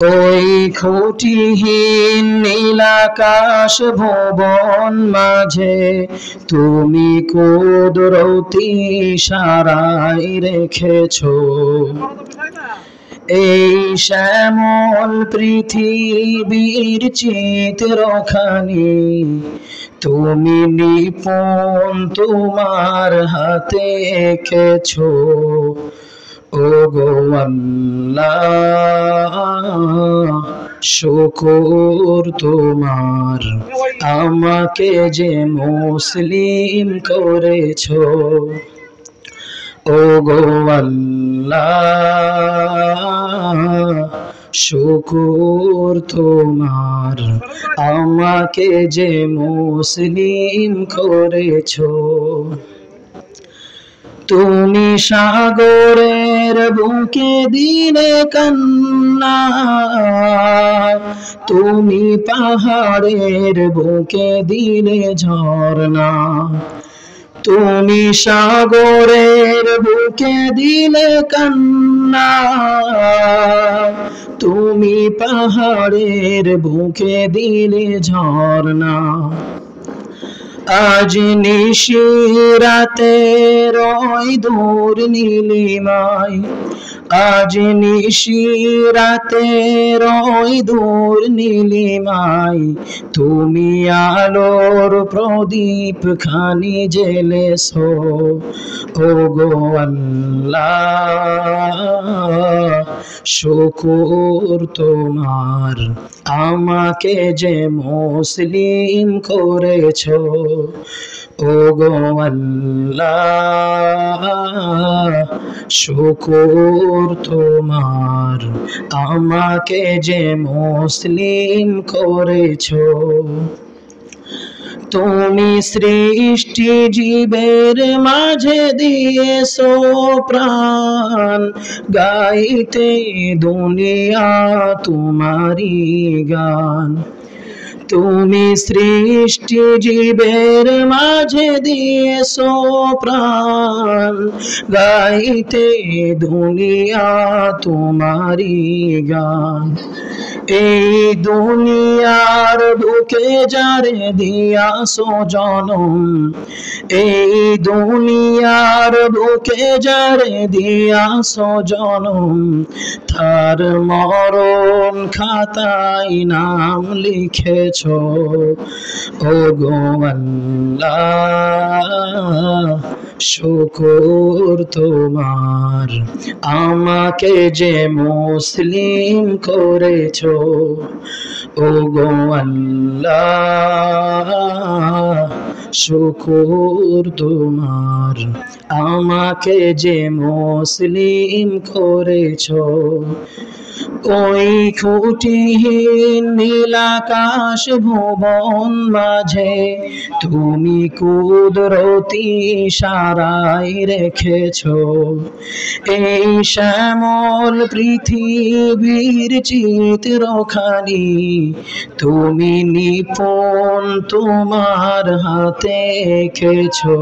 ওই খুঁটিহীন নীলাকাশ ভুবন মাঝে তুমি কুদরতি ইশারায় রেখেছো এই শ্যামল পৃথিবীর চিত্রখানি তুমি নিপুণ তোমার হাতে এঁকেছো ওগো আল্লাহ শুকর তোমার আমাকে যে মুসলিম করেছো ওগো আল্লাহ শুকর তোমার আমাকে যে মুসলিম করেছো তুমি সাগরের বুকে দিলে কান্না তুমি পাহাড়ের বুকে দিলে ঝর্ণা তুমি সাগরের বুকে দিলে কান্না তুমি পাহাড়ের বুকে দিলে ঝর্ণা আজ নিশিরাতে রয় দূর নীলিমায় আজ নিশিরাতে রয় দূর নীলিমায় তুমি আলোর প্রদীপ খানি জ্বেলেছো ওগো আল্লাহ শুকর তোমার আমাকে যে মুসলিম করেছো ওগো আল্লাহ শুকর তোমার আমাকে যে মুসলিম করেছো তুমি সৃষ্টি জীবের মাঝে দিয়েছো প্রাণ গাইতে দুনিয়া তোমারি গান তুমি সৃষ্টি জীবের মাঝে দিয়েছো প্রাণ গাইতে দুনিয়া তোমারি গান এই দুনিয়ার বুকে যারে দিয়াছো জনম এই দুনিয়ার বুকে যারে দিয়াছো জনম তার মরণ খাতায় নাম লিখেছো ওগো আল্লাহ শুকর তোমার আমাকে যে মুসলিম করেছো ওগো আল্লাহ শুকর তোমার আমাকে যে মুসলিম করেছো ওই খুঁটিহীন নীলাকাশ ভুবন মাঝে তুমি কুদরতি ইশারায় রেখেছো এই শ্যামল পৃথিবীর চিত্রখানি তুমি নিপুণ তোমার হাতে এঁকেছো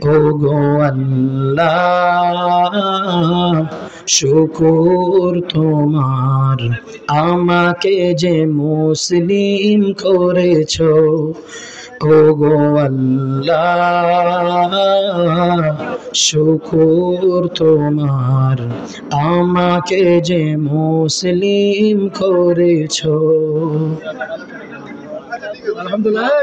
ওগো আল্লাহ শুকর তোমার আমাকে যে মুসলিম করেছো ওগো আল্লাহ শুকর তোমার আমাকে যে মুসলিম করেছো। আলহামদুলিল্লাহ।